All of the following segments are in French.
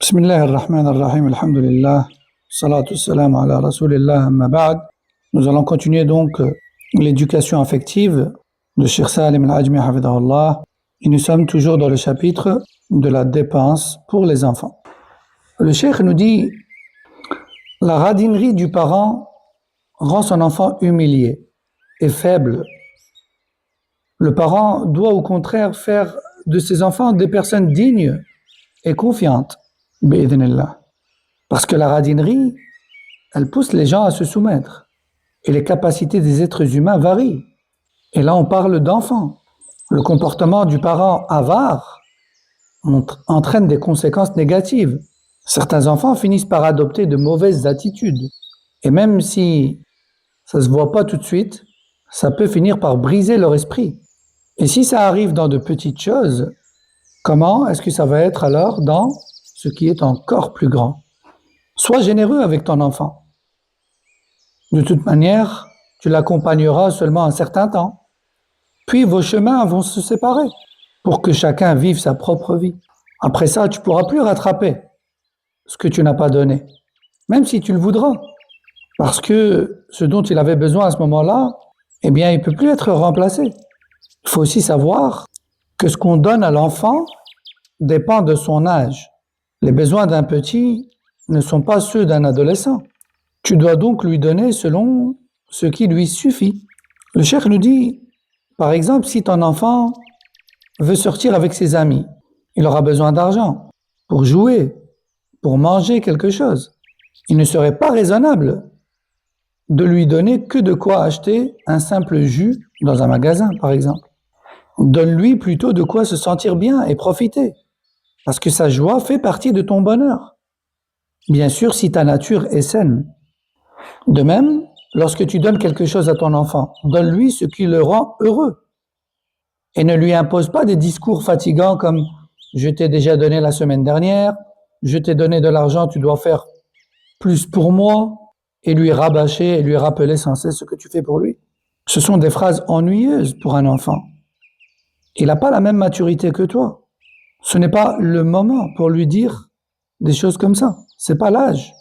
بسم الله الرحمن الرحيم الحمد لله salatu wassalam ala rasulillah amma ba'd. Nous allons continuer donc l'éducation affective de Cheikh Salim Al-Ajmi hafidahullah et nous sommes toujours dans le chapitre de la dépense pour les enfants. Le Cheikh nous dit la radinerie du parent rend son enfant humilié et faible. Le parent doit au contraire faire de ses enfants des personnes dignes et confiantes. Parce que la radinerie, elle pousse les gens à se soumettre. Et les capacités des êtres humains varient. Et là, on parle d'enfants. Le comportement du parent avare entraîne des conséquences négatives. Certains enfants finissent par adopter de mauvaises attitudes. Et même si ça ne se voit pas tout de suite, ça peut finir par briser leur esprit. Et si ça arrive dans de petites choses, comment est-ce que ça va être alors dans ce qui est encore plus grand? Sois généreux avec ton enfant. De toute manière, tu l'accompagneras seulement un certain temps. Puis vos chemins vont se séparer pour que chacun vive sa propre vie. Après ça, tu ne pourras plus rattraper ce que tu n'as pas donné, même si tu le voudras. Parce que ce dont il avait besoin à ce moment-là, eh bien, il ne peut plus être remplacé. Il faut aussi savoir que ce qu'on donne à l'enfant dépend de son âge. Les besoins d'un petit ne sont pas ceux d'un adolescent. Tu dois donc lui donner selon ce qui lui suffit. Le cheikh nous dit, par exemple, si ton enfant veut sortir avec ses amis, il aura besoin d'argent pour jouer, pour manger quelque chose. Il ne serait pas raisonnable de lui donner que de quoi acheter un simple jus dans un magasin, par exemple. Donne-lui plutôt de quoi se sentir bien et profiter, parce que sa joie fait partie de ton bonheur. Bien sûr, si ta nature est saine. De même, lorsque tu donnes quelque chose à ton enfant, donne-lui ce qui le rend heureux. Et ne lui impose pas des discours fatigants comme « je t'ai déjà donné la semaine dernière »,« je t'ai donné de l'argent, tu dois faire plus pour moi », et lui rabâcher et lui rappeler sans cesse ce que tu fais pour lui. Ce sont des phrases ennuyeuses pour un enfant. Il n'a pas la même maturité que toi. Ce n'est pas le moment pour lui dire des choses comme ça. C'est pas l'âge.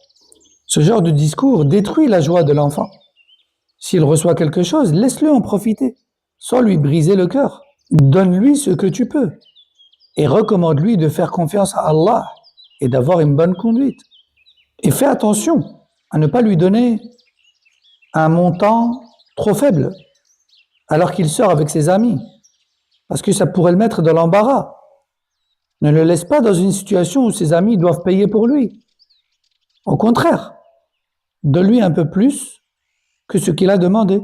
Ce genre de discours détruit la joie de l'enfant. S'il reçoit quelque chose, laisse-le en profiter, sans lui briser le cœur. Donne-lui ce que tu peux et recommande-lui de faire confiance à Allah et d'avoir une bonne conduite. Et fais attention à ne pas lui donner un montant trop faible alors qu'il sort avec ses amis, parce que ça pourrait le mettre dans l'embarras. Ne le laisse pas dans une situation où ses amis doivent payer pour lui. Au contraire, donne-lui un peu plus que ce qu'il a demandé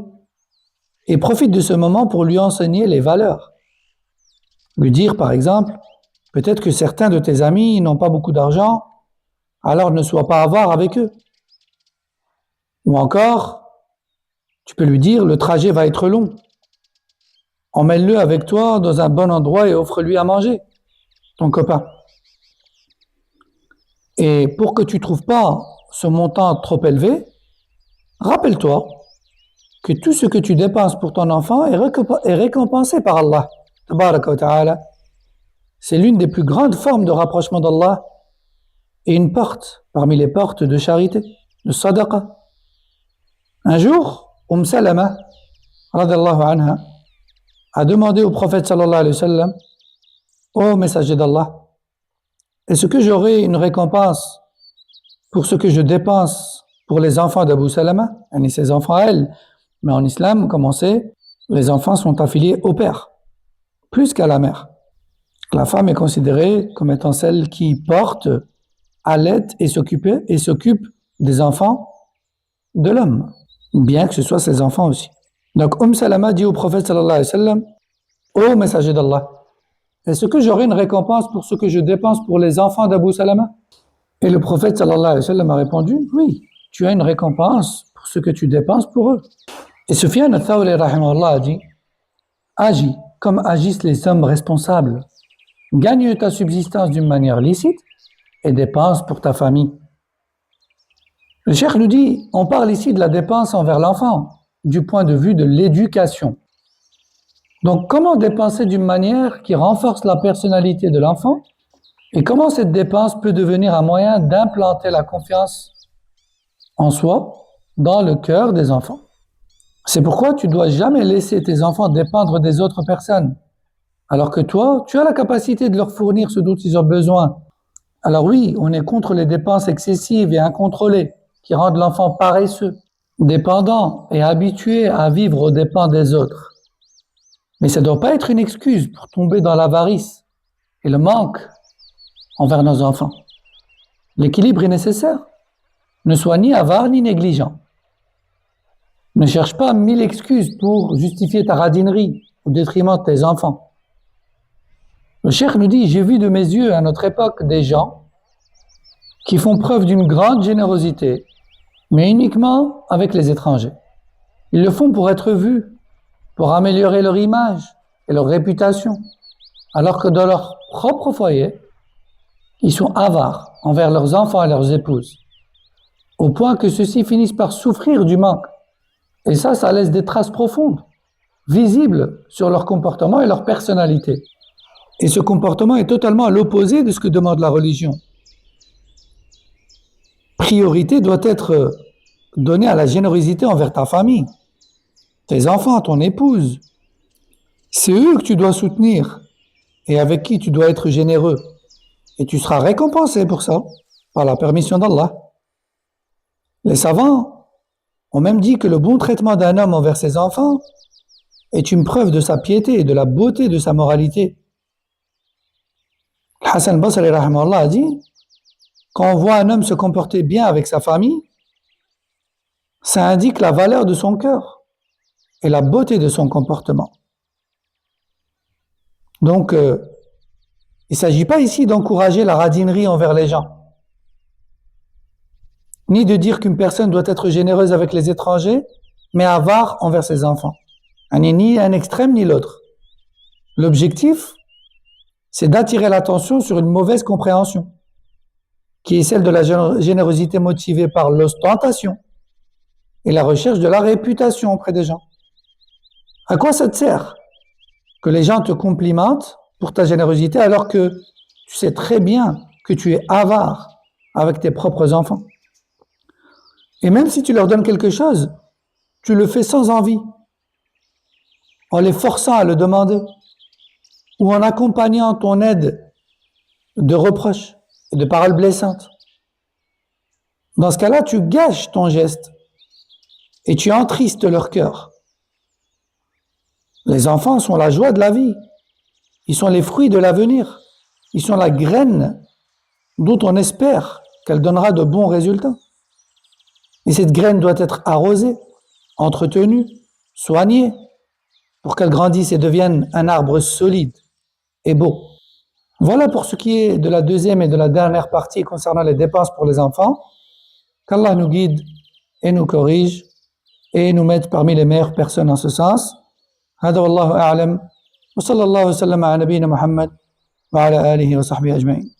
et profite de ce moment pour lui enseigner les valeurs. Lui dire par exemple, peut-être que certains de tes amis n'ont pas beaucoup d'argent, alors ne sois pas avare avec eux. Ou encore, tu peux lui dire, le trajet va être long. Emmène-le avec toi dans un bon endroit et offre-lui à manger, ton copain. Et pour que tu ne trouves pas ce montant trop élevé, rappelle-toi que tout ce que tu dépenses pour ton enfant est récompensé par Allah. Tabaraka wa ta'ala. C'est l'une des plus grandes formes de rapprochement d'Allah et une porte parmi les portes de charité, de sadaqa. Un jour, Salama, radiyallahu anha, a demandé au prophète sallallahu alayhi wa sallam, ô messager d'Allah, est-ce que j'aurai une récompense pour ce que je dépense pour les enfants d'Abu Salama, et ses enfants à elle? Mais en islam, comme on sait, les enfants sont affiliés au père, plus qu'à la mère. La femme est considérée comme étant celle qui porte, allait et s'occupe des enfants de l'homme, bien que ce soit ses enfants aussi. Donc, Salama dit au prophète sallallahu alayhi wa sallam, ô messager d'Allah, est-ce que j'aurai une récompense pour ce que je dépense pour les enfants d'Abu Salama? Et le prophète sallallahu alayhi wa sallam a répondu, oui, tu as une récompense pour ce que tu dépenses pour eux. Et Sufyan al-Thawri rahimahullah a dit, agis comme agissent les hommes responsables. Gagne ta subsistance d'une manière licite et dépense pour ta famille. Le cheikh nous dit, on parle ici de la dépense envers l'enfant, du point de vue de l'éducation. Donc, comment dépenser d'une manière qui renforce la personnalité de l'enfant Et comment cette dépense peut devenir un moyen d'implanter la confiance en soi dans le cœur des enfants. C'est pourquoi tu ne dois jamais laisser tes enfants dépendre des autres personnes, alors que toi, tu as la capacité de leur fournir ce dont ils ont besoin. Alors oui, on est contre les dépenses excessives et incontrôlées qui rendent l'enfant paresseux, dépendant et habitué à vivre aux dépens des autres. Mais ça ne doit pas être une excuse pour tomber dans l'avarice et le manque envers nos enfants. L'équilibre est nécessaire. Ne sois ni avare ni négligent. Ne cherche pas 1000 excuses pour justifier ta radinerie au détriment de tes enfants. Le cheikh nous dit, j'ai vu de mes yeux à notre époque des gens qui font preuve d'une grande générosité, mais uniquement avec les étrangers. Ils le font pour être vus, pour améliorer leur image et leur réputation, alors que dans leur propre foyer, ils sont avares envers leurs enfants et leurs épouses, au point que ceux-ci finissent par souffrir du manque. Et ça laisse des traces profondes, visibles sur leur comportement et leur personnalité. Et ce comportement est totalement à l'opposé de ce que demande la religion. Priorité doit être donnée à la générosité envers ta famille, tes enfants, ton épouse. C'est eux que tu dois soutenir et avec qui tu dois être généreux. Et tu seras récompensé pour ça, par la permission d'Allah. Les savants ont même dit que le bon traitement d'un homme envers ses enfants est une preuve de sa piété et de la beauté de sa moralité. Hassan al-Basri rahimahullah a dit, quand on voit un homme se comporter bien avec sa famille, ça indique la valeur de son cœur et la beauté de son comportement. Donc, il ne s'agit pas ici d'encourager la radinerie envers les gens, ni de dire qu'une personne doit être généreuse avec les étrangers, mais avare envers ses enfants. Ni un extrême ni l'autre. L'objectif, c'est d'attirer l'attention sur une mauvaise compréhension, qui est celle de la générosité motivée par l'ostentation et la recherche de la réputation auprès des gens. À quoi ça te sert que les gens te complimentent pour ta générosité alors que tu sais très bien que tu es avare avec tes propres enfants? Et même si tu leur donnes quelque chose, tu le fais sans envie, en les forçant à le demander, ou en accompagnant ton aide de reproches et de paroles blessantes. Dans ce cas-là, tu gâches ton geste et tu entristes leur cœur. Les enfants sont la joie de la vie, ils sont les fruits de l'avenir, ils sont la graine dont on espère qu'elle donnera de bons résultats. Et cette graine doit être arrosée, entretenue, soignée, pour qu'elle grandisse et devienne un arbre solide et beau. Voilà pour ce qui est de la deuxième et de la dernière partie concernant les dépenses pour les enfants. Qu'Allah nous guide et nous corrige et nous mette parmi les meilleures personnes en ce sens. هذا والله أعلم وصلى الله وسلم على نبينا محمد وعلى آله وصحبه أجمعين.